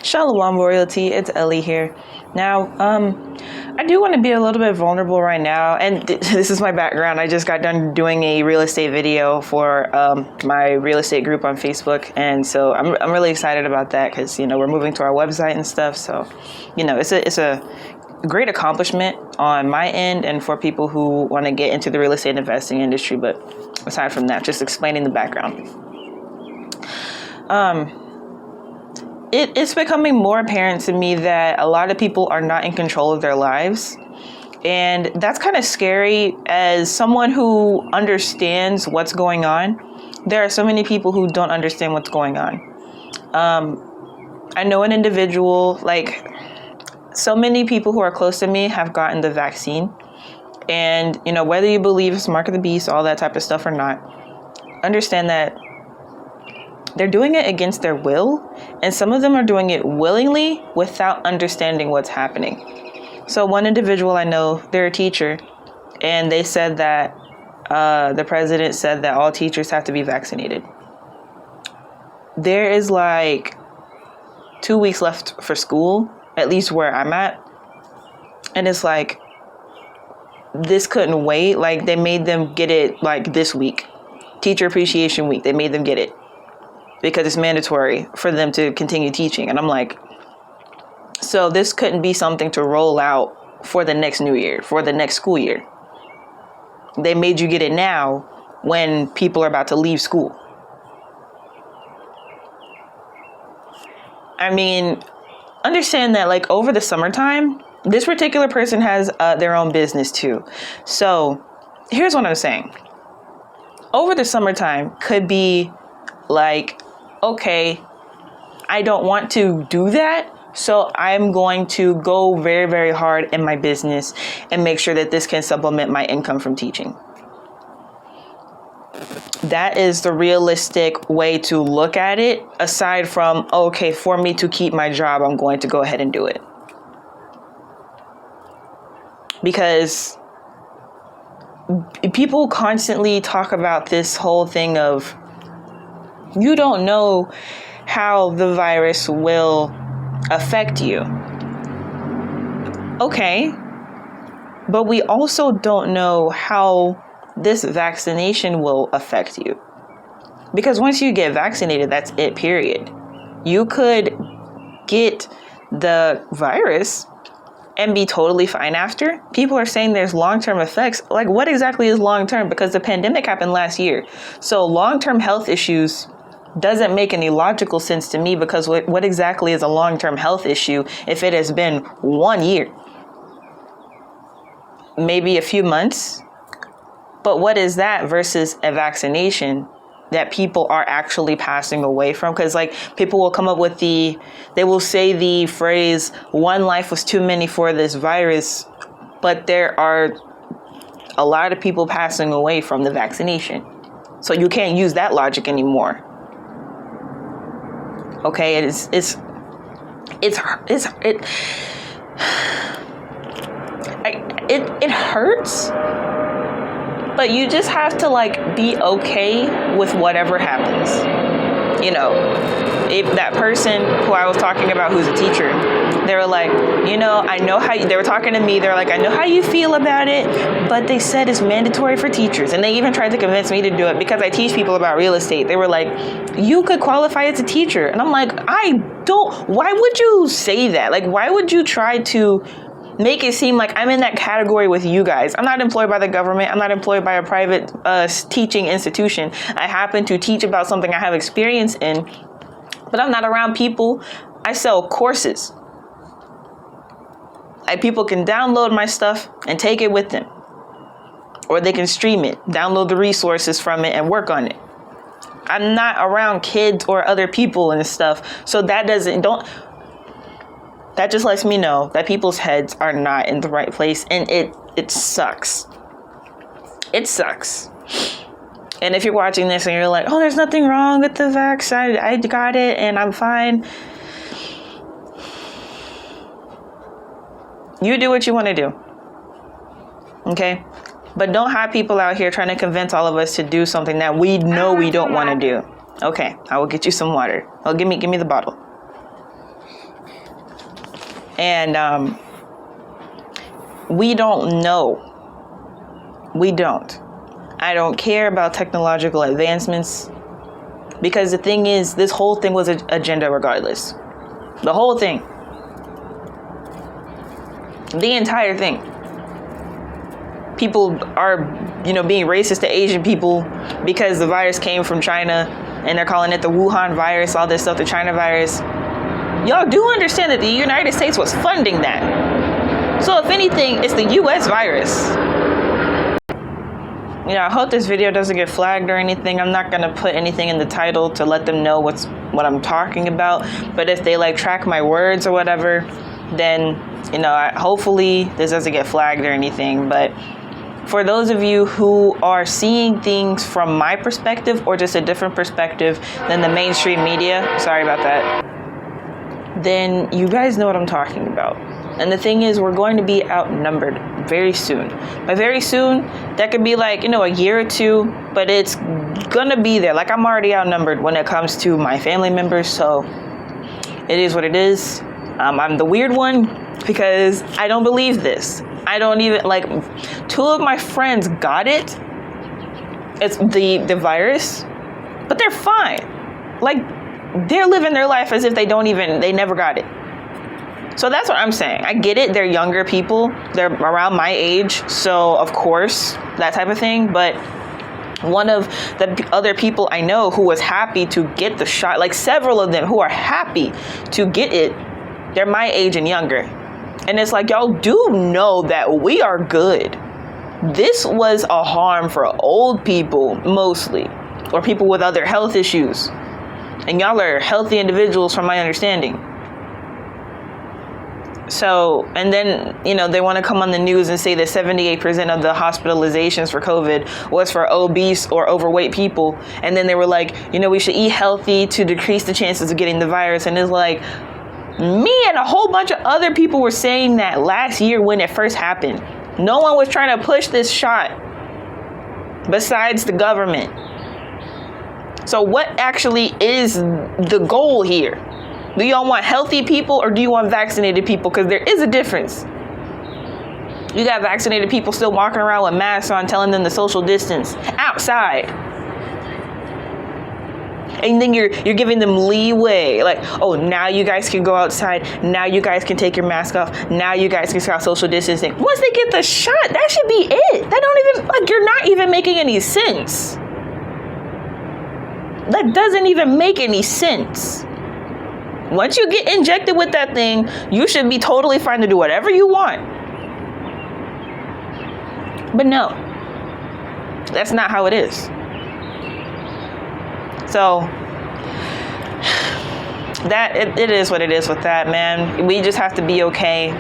Shalom royalty, it's Ellie here. Now, I do want to be a little bit vulnerable right now, and this is my background. I just got done doing a real estate video for my real estate group on Facebook, and so I'm really excited about that because we're moving to our website and stuff. So, it's a great accomplishment on my end and for people who want to get into the real estate investing industry. But aside from that, just explaining the background. It's becoming more apparent to me that a lot of people are not in control of their lives. And that's kind of scary as someone who understands what's going on. There are so many people who don't understand what's going on. I know an individual, so many people who are close to me have gotten the vaccine. And, whether you believe it's mark of the beast, all that type of stuff or not, understand that they're doing it against their will, and some of them are doing it willingly without understanding what's happening. So one individual I know, they're a teacher, and they said that the president said that all teachers have to be vaccinated. There is 2 weeks left for school, at least where I'm at, and it's this couldn't wait. They made them get it this week, Teacher Appreciation Week. They made them get it because it's mandatory for them to continue teaching. And I'm so this couldn't be something to roll out for the next new year, for the next school year. They made you get it now when people are about to leave school. I mean, understand that over the summertime, this particular person has their own business too. So here's what I'm saying. Over the summertime could be okay, I don't want to do that, so I'm going to go very, very hard in my business and make sure that this can supplement my income from teaching. That is the realistic way to look at it, aside from, okay, for me to keep my job, I'm going to go ahead and do it. Because people constantly talk about this whole thing of, you don't know how the virus will affect you. Okay, but we also don't know how this vaccination will affect you. Because once you get vaccinated, that's it, period. You could get the virus and be totally fine after. People are saying there's long-term effects. What exactly is long-term? Because the pandemic happened last year. So long-term health issues doesn't make any logical sense to me, because what exactly is a long-term health issue if it has been 1 year? Maybe a few months. But what is that versus a vaccination that people are actually passing away from? Because people will come up with they will say the phrase, one life was too many for this virus, but there are a lot of people passing away from the vaccination. So you can't use that logic anymore. Okay, it hurts, but you just have to be okay with whatever happens. If that person who I was talking about, who's a teacher, they were I know how they were talking to me. They're I know how you feel about it, but they said it's mandatory for teachers. And they even tried to convince me to do it because I teach people about real estate. They were you could qualify as a teacher. And I'm why would you say that? Why would you try to make it seem like I'm in that category with you guys? I'm not employed by the government. I'm not employed by a private teaching institution. I happen to teach about something I have experience in, but I'm not around people. I sell courses. People can download my stuff and take it with them. Or they can stream it, download the resources from it and work on it. I'm not around kids or other people and stuff. So that just lets me know that people's heads are not in the right place, and it sucks. It sucks. And if you're watching this and you're oh, there's nothing wrong with the vax, I got it and I'm fine. You do what you want to do. Okay? But don't have people out here trying to convince all of us to do something that we know we don't want to do. Okay, I will get you some water. Oh, give me the bottle. And we don't know. We don't. I don't care about technological advancements, because the thing is, this whole thing was an agenda regardless. The whole thing. The entire thing. People are, being racist to Asian people because the virus came from China and they're calling it the Wuhan virus, all this stuff, the China virus. Y'all do understand that the United States was funding that. So if anything, it's the US virus. I hope this video doesn't get flagged or anything. I'm not going to put anything in the title to let them know what I'm talking about. But if they track my words or whatever, then, hopefully this doesn't get flagged or anything. But for those of you who are seeing things from my perspective or just a different perspective than the mainstream media, sorry about that, then you guys know what I'm talking about. And the thing is, we're going to be outnumbered very soon. By very soon, that could be a year or two, but it's gonna be there. I'm already outnumbered when it comes to my family members, so it is what it is. I'm the weird one because I don't believe this. I don't even, two of my friends got it. It's the virus, but they're fine. They're living their life as if they never got it. So that's what I'm saying. I get it. They're younger people. They're around my age. So, of course, that type of thing. But one of the other people I know who was happy to get the shot, several of them who are happy to get it, they're my age and younger. And it's y'all do know that we are good. This was a harm for old people mostly, or people with other health issues. And y'all are healthy individuals from my understanding. So, and then, they want to come on the news and say that 78% of the hospitalizations for COVID was for obese or overweight people. And then they were we should eat healthy to decrease the chances of getting the virus. And it's me and a whole bunch of other people were saying that last year when it first happened. No one was trying to push this shot besides the government. So what actually is the goal here? Do y'all want healthy people or do you want vaccinated people? Because there is a difference. You got vaccinated people still walking around with masks on, telling them to social distance outside. And then you're giving them leeway. Now you guys can go outside. Now you guys can take your mask off. Now you guys can start social distancing. Once they get the shot, that should be it. That don't even, you're not even making any sense. That doesn't even make any sense. Once you get injected with that thing, you should be totally fine to do whatever you want. But no, that's not how it is. So it is what it is with that, man. We just have to be okay.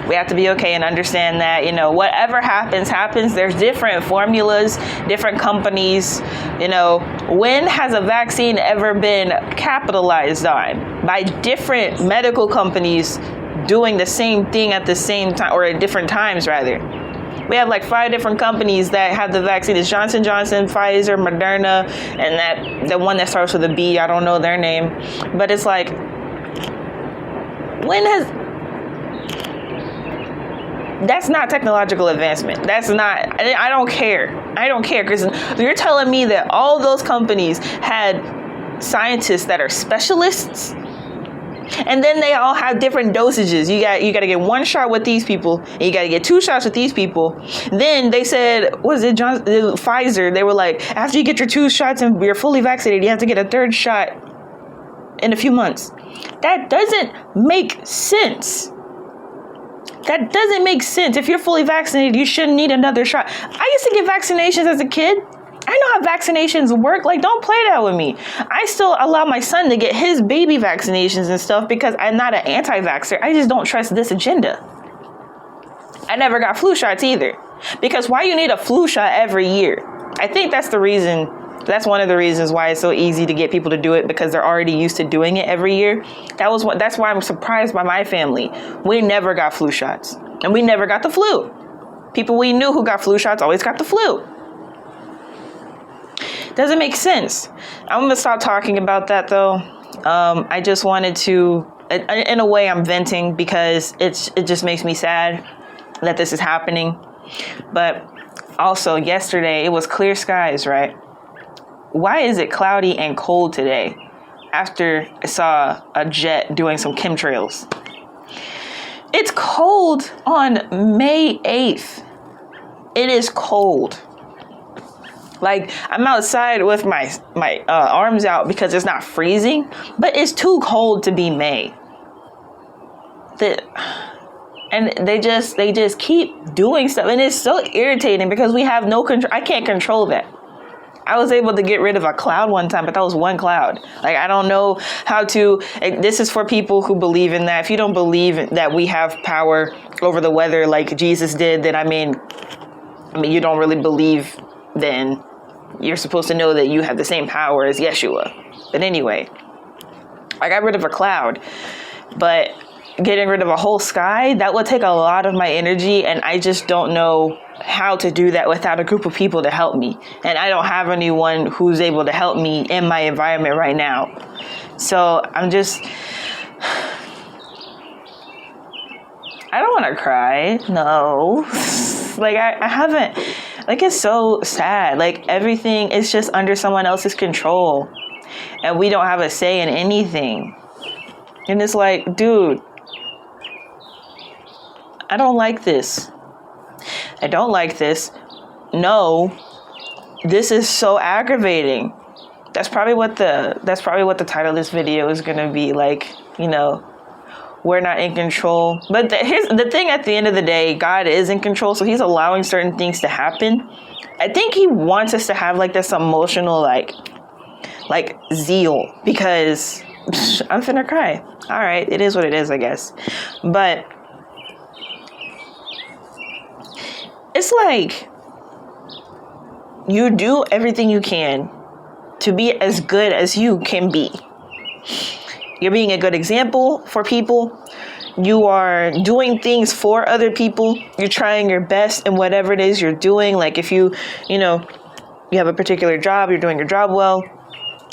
We have to be okay and understand that, whatever happens. There's different formulas, different companies. When has a vaccine ever been capitalized on by different medical companies doing the same thing at the same time, or at different times rather? We have 5 different companies that have the vaccine. It's Johnson & Johnson, Pfizer, Moderna, and the one that starts with a B. I don't know their name. But it's when has... That's not technological advancement. That's not, I don't care. I don't care, because you're telling me that all those companies had scientists that are specialists, and then they all have different dosages. You got to get 1 shot with these people, and you got to get 2 shots with these people. Then they said, Pfizer, they were after you get your 2 shots and you're fully vaccinated, you have to get a 3rd shot in a few months. That doesn't make sense. That doesn't make sense. If you're fully vaccinated, you shouldn't need another shot. I used to get vaccinations as a kid. I know how vaccinations work. Don't play that with me. I still allow my son to get his baby vaccinations and stuff because I'm not an anti-vaxxer. I just don't trust this agenda. I never got flu shots either. Because why you need a flu shot every year? I think that's the reason. That's one of the reasons why it's so easy to get people to do it, because they're already used to doing it every year. That's why I'm surprised by my family. We never got flu shots, and we never got the flu. People we knew who got flu shots always got the flu. Doesn't make sense. I'm gonna stop talking about that though. I just wanted to in a way, I'm venting because it just makes me sad that this is happening. But also, yesterday, it was clear skies, right? Why is it cloudy and cold today after I saw a jet doing some chemtrails? It's cold on May 8th. It is cold. Like, I'm outside with my arms out because it's not freezing, but it's too cold to be May. And they just keep doing stuff, and it's so irritating because we have no control. I can't control that. I was able to get rid of a cloud one time, but that was one cloud. Like, I don't know how to. This is for people who believe in that. If you don't believe that we have power over the weather like Jesus did, then I mean, you don't really believe. Then you're supposed to know that you have the same power as Yeshua. But anyway, I got rid of a cloud, but getting rid of a whole sky, that would take a lot of my energy, and I just don't know how to do that without a group of people to help me. And I don't have anyone who's able to help me in my environment right now. So I'm just, I don't want to cry. No. Like, I haven't, like, it's so sad. Like, everything is just under someone else's control, and we don't have a say in anything. And it's like, dude, I don't like this. I don't like this. No, this is so aggravating. That's probably what the title of this video is gonna be, like, you know, we're not in control. But here's the thing: at the end of the day, God is in control, so He's allowing certain things to happen. I think He wants us to have like this emotional like zeal, because I'm finna cry. All right, it is what it is, I guess. But it's like, you do everything you can to be as good as you can be. You're being a good example for people. You are doing things for other people. You're trying your best in whatever it is you're doing. Like, if you have a particular job, you're doing your job well.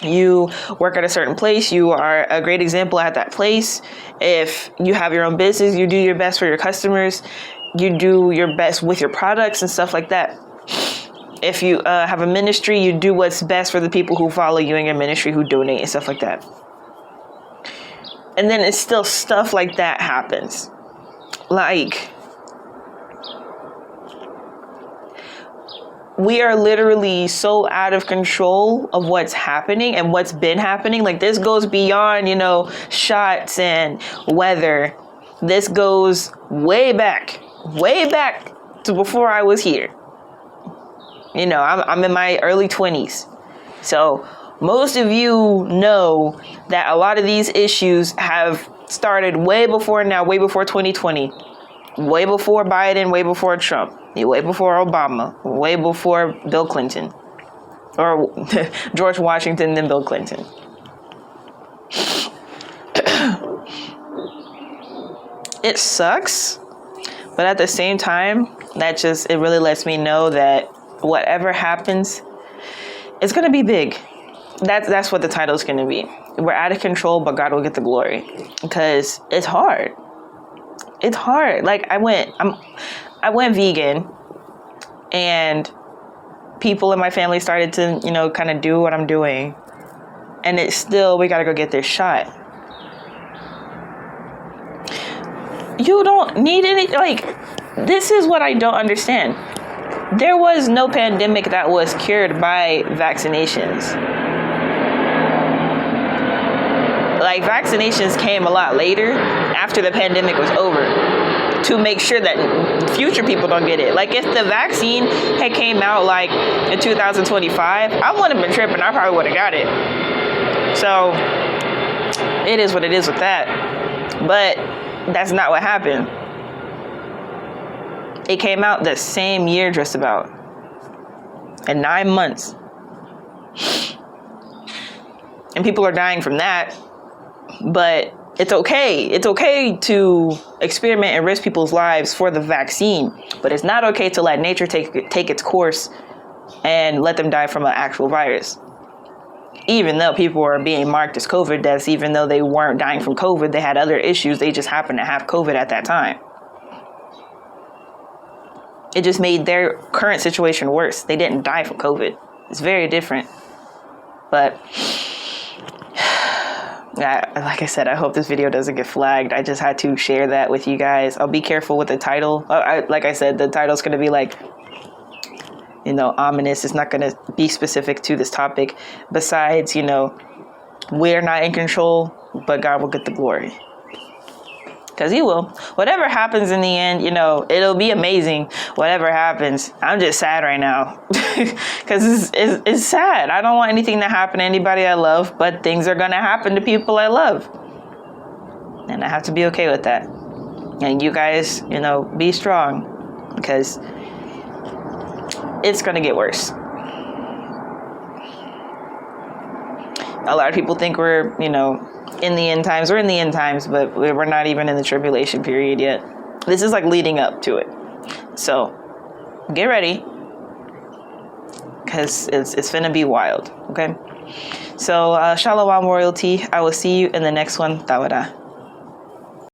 You work at a certain place, you are a great example at that place. If you have your own business, you do your best for your customers. You do your best with your products and stuff like that. If you have a ministry, you do what's best for the people who follow you in your ministry, who donate and stuff like that. And then it's still stuff like that happens. Like, we are literally so out of control of what's happening and what's been happening. Like, this goes beyond, shots and weather. This goes way back to before I was here. I'm in my early 20s. So most of you know that a lot of these issues have started way before now, way before 2020, way before Biden, way before Trump, way before Obama, way before Bill Clinton, or George Washington, then Bill Clinton. It sucks, but at the same time, it really lets me know that whatever happens, it's going to be big. That's what the title is going to be. We're out of control, but God will get the glory, because it's hard. It's hard. Like, I went vegan, and people in my family started to, kind of do what I'm doing. And it's still, we got to go get this shot. You don't need any, this is what I don't understand. There was no pandemic that was cured by vaccinations. Vaccinations came a lot later, after the pandemic was over, to make sure that future people don't get it. Like, if the vaccine had came out in 2025, I wouldn't have been tripping. I probably would have got it. So it is what it is with that. But that's not what happened. It came out the same year, just about, in 9 months. And people are dying from that. But it's okay. It's okay to experiment and risk people's lives for the vaccine. But it's not okay to let nature take its course and let them die from an actual virus. even though people were being marked as COVID deaths, even though they weren't dying from COVID, they had other issues. They just happened to have COVID at that time. It just made their current situation worse. They didn't die from COVID. It's very different. But like I said, I hope this video doesn't get flagged. I just had to share that with you guys. I'll be careful with the title. Like I said, the title's going to be like, ominous. It's not going to be specific to this topic. Besides, we're not in control, but God will get the glory. Because he will. Whatever happens in the end, it'll be amazing. Whatever happens. I'm just sad right now. Because it's sad. I don't want anything to happen to anybody I love, but things are going to happen to people I love. And I have to be okay with that. And you guys, be strong. Because it's going to get worse. A lot of people think we're, in the end times. We're in the end times, but we're not even in the tribulation period yet. This is like leading up to it. So get ready, because it's finna be wild. Okay. So shalom royalty. I will see you in the next one. Tawada.